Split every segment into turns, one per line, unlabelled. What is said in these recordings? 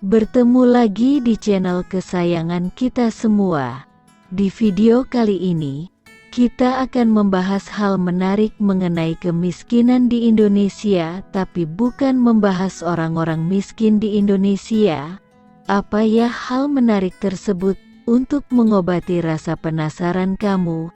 Bertemu lagi di channel kesayangan kita semua. Di video kali ini, kita akan membahas hal menarik mengenai kemiskinan di Indonesia, tapi bukan membahas orang-orang miskin di Indonesia. Apa ya hal menarik tersebut? Untuk mengobati rasa penasaran kamu,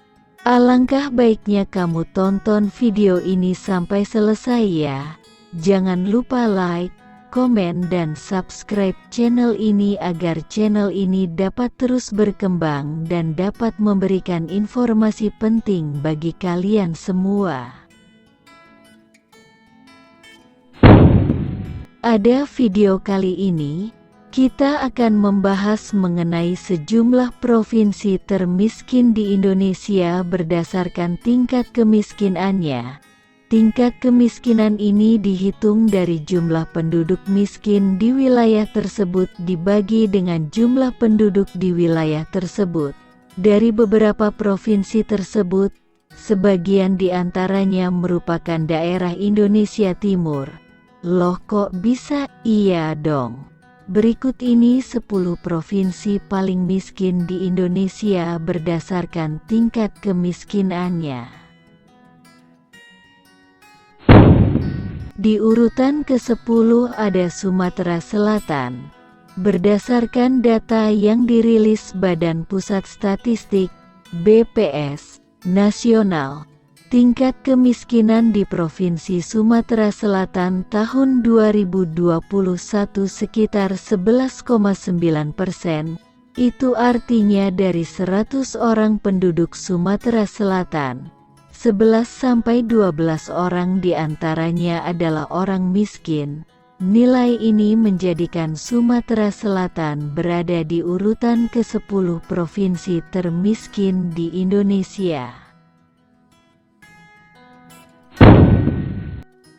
alangkah baiknya kamu tonton video ini sampai selesai ya. Jangan lupa like, komen dan subscribe channel ini agar channel ini dapat terus berkembang dan dapat memberikan informasi penting bagi kalian semua. Pada video kali ini, kita akan membahas mengenai sejumlah provinsi termiskin di Indonesia berdasarkan tingkat kemiskinannya. Tingkat kemiskinan ini dihitung dari jumlah penduduk miskin di wilayah tersebut dibagi dengan jumlah penduduk di wilayah tersebut. Dari beberapa provinsi tersebut, sebagian di antaranya merupakan daerah Indonesia Timur. Loh kok bisa? Iya dong. Berikut ini 10 provinsi paling miskin di Indonesia berdasarkan tingkat kemiskinannya. Di urutan ke-10 ada Sumatera Selatan. Berdasarkan data yang dirilis Badan Pusat Statistik (BPS) nasional, tingkat kemiskinan di Provinsi Sumatera Selatan tahun 2021 sekitar 11,9%. Itu artinya dari 100 orang penduduk Sumatera Selatan, 11-12 orang diantaranya adalah orang miskin. Nilai ini menjadikan Sumatera Selatan berada di urutan ke-10 provinsi termiskin di Indonesia.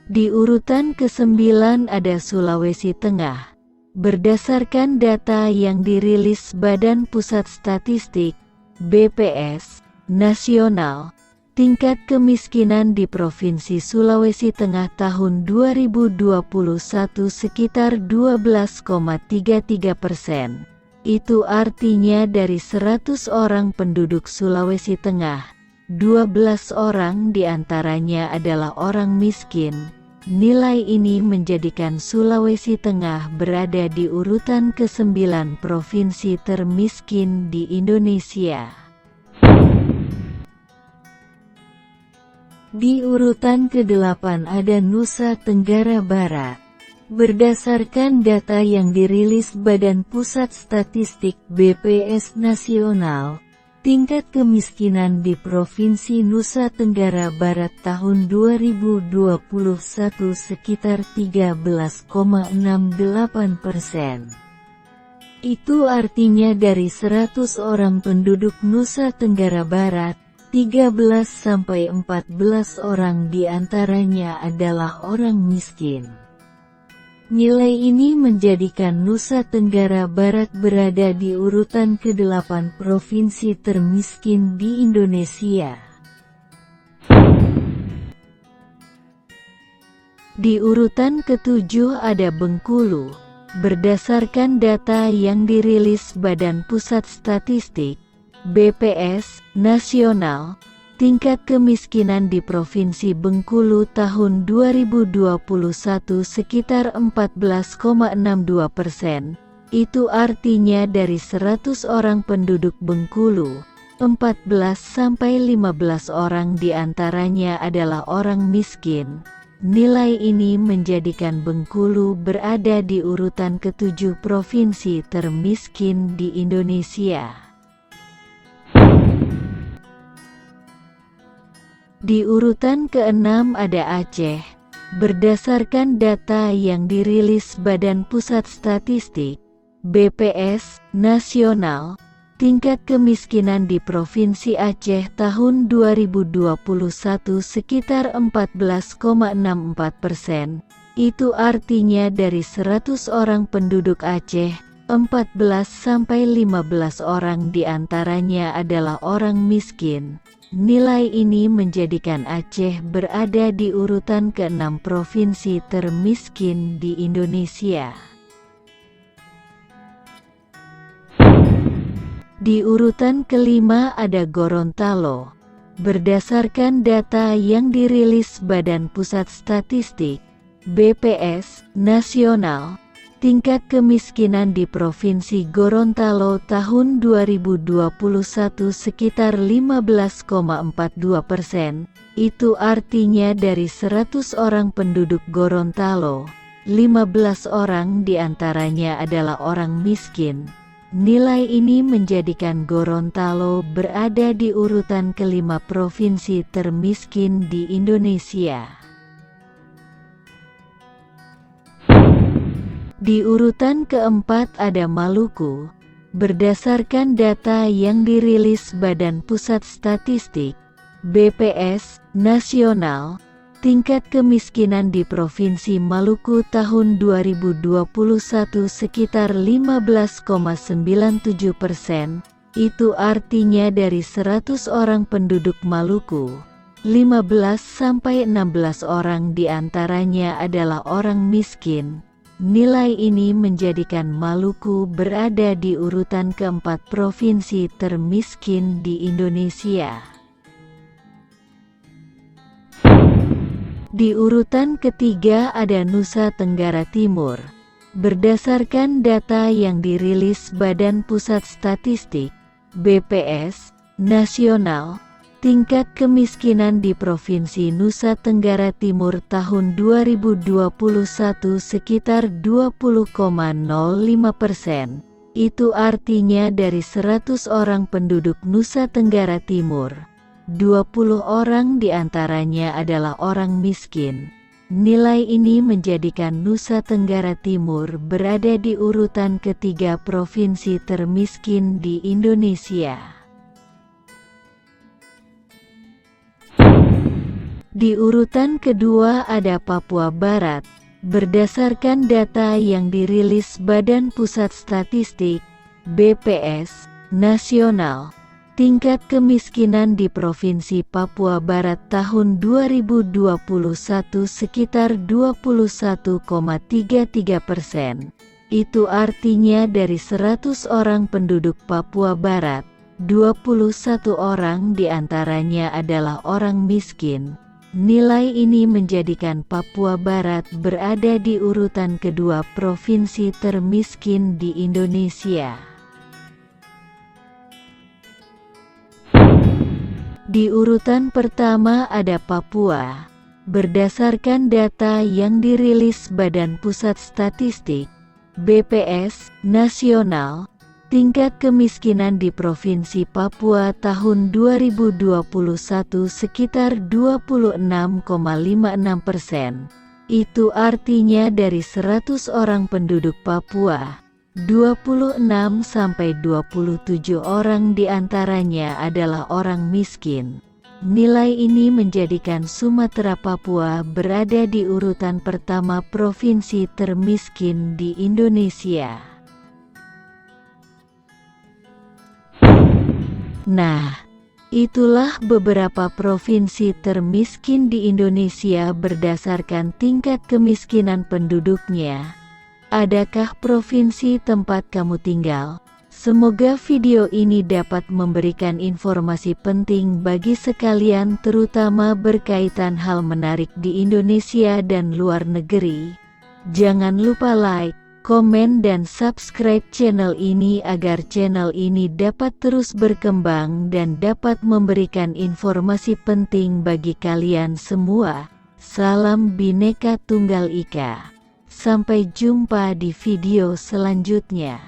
Di urutan ke-9 ada Sulawesi Tengah. Berdasarkan data yang dirilis Badan Pusat Statistik (BPS) nasional, tingkat kemiskinan di Provinsi Sulawesi Tengah tahun 2021 sekitar 12,33%. Itu artinya dari 100 orang penduduk Sulawesi Tengah, 12 orang diantaranya adalah orang miskin. Nilai ini menjadikan Sulawesi Tengah berada di urutan ke-9 provinsi termiskin di Indonesia. Di urutan ke-8 ada Nusa Tenggara Barat. Berdasarkan data yang dirilis Badan Pusat Statistik (BPS) nasional, tingkat kemiskinan di Provinsi Nusa Tenggara Barat tahun 2021 sekitar 13,68%. Itu artinya dari 100 orang penduduk Nusa Tenggara Barat, 13-14 orang diantaranya adalah orang miskin. Nilai ini menjadikan Nusa Tenggara Barat berada di urutan ke-8 provinsi termiskin di Indonesia. Di urutan ke-7 ada Bengkulu. Berdasarkan data yang dirilis Badan Pusat Statistik (BPS) nasional, tingkat kemiskinan di Provinsi Bengkulu tahun 2021 sekitar 14,62%. Itu artinya dari 100 orang penduduk Bengkulu, 14-15 orang diantaranya adalah orang miskin. Nilai ini menjadikan Bengkulu berada di urutan ke-7 provinsi termiskin di Indonesia. Di urutan ke-6 ada Aceh. Berdasarkan data yang dirilis Badan Pusat Statistik (BPS) nasional, tingkat kemiskinan di Provinsi Aceh tahun 2021 sekitar 14,64%. Itu artinya dari 100 orang penduduk Aceh, 14-15 orang diantaranya adalah orang miskin. Nilai ini menjadikan Aceh berada di urutan ke-6 provinsi termiskin di Indonesia. Di urutan kelima ada Gorontalo. Berdasarkan data yang dirilis Badan Pusat Statistik (BPS) nasional, tingkat kemiskinan di Provinsi Gorontalo tahun 2021 sekitar 15,42%. Itu artinya dari 100 orang penduduk Gorontalo, 15 orang diantaranya adalah orang miskin. Nilai ini menjadikan Gorontalo berada di urutan kelima provinsi termiskin di Indonesia. Di urutan keempat ada Maluku. Berdasarkan data yang dirilis Badan Pusat Statistik (BPS) nasional, tingkat kemiskinan di Provinsi Maluku tahun 2021 sekitar 15,97%. Itu artinya dari 100 orang penduduk Maluku, 15-16 orang diantaranya adalah orang miskin. Nilai ini menjadikan Maluku berada di urutan keempat provinsi termiskin di Indonesia. Di urutan ketiga ada Nusa Tenggara Timur. Berdasarkan data yang dirilis Badan Pusat Statistik (BPS) nasional, tingkat kemiskinan di Provinsi Nusa Tenggara Timur tahun 2021 sekitar 20,05%. Itu artinya dari 100 orang penduduk Nusa Tenggara Timur, 20 orang diantaranya adalah orang miskin. Nilai ini menjadikan Nusa Tenggara Timur berada di urutan ketiga provinsi termiskin di Indonesia. Di urutan kedua ada Papua Barat. Berdasarkan data yang dirilis Badan Pusat Statistik (BPS) nasional, tingkat kemiskinan di Provinsi Papua Barat tahun 2021 sekitar 21,33%. Itu artinya dari 100 orang penduduk Papua Barat, 21 orang diantaranya adalah orang miskin. Nilai ini menjadikan Papua Barat berada di urutan kedua provinsi termiskin di Indonesia. Di urutan pertama ada Papua. Berdasarkan data yang dirilis Badan Pusat Statistik (BPS) nasional, tingkat kemiskinan di Provinsi Papua tahun 2021 sekitar 26,56%. Itu artinya dari 100 orang penduduk Papua, 26-27 orang diantaranya adalah orang miskin. Nilai ini menjadikan Sumatera Papua berada di urutan pertama provinsi termiskin di Indonesia. Nah, itulah beberapa provinsi termiskin di Indonesia berdasarkan tingkat kemiskinan penduduknya. Adakah provinsi tempat kamu tinggal? Semoga video ini dapat memberikan informasi penting bagi sekalian, terutama berkaitan hal menarik di Indonesia dan luar negeri. Jangan lupa like, komen dan subscribe channel ini agar channel ini dapat terus berkembang dan dapat memberikan informasi penting bagi kalian semua. Salam Bhinneka Tunggal Ika. Sampai jumpa di video selanjutnya.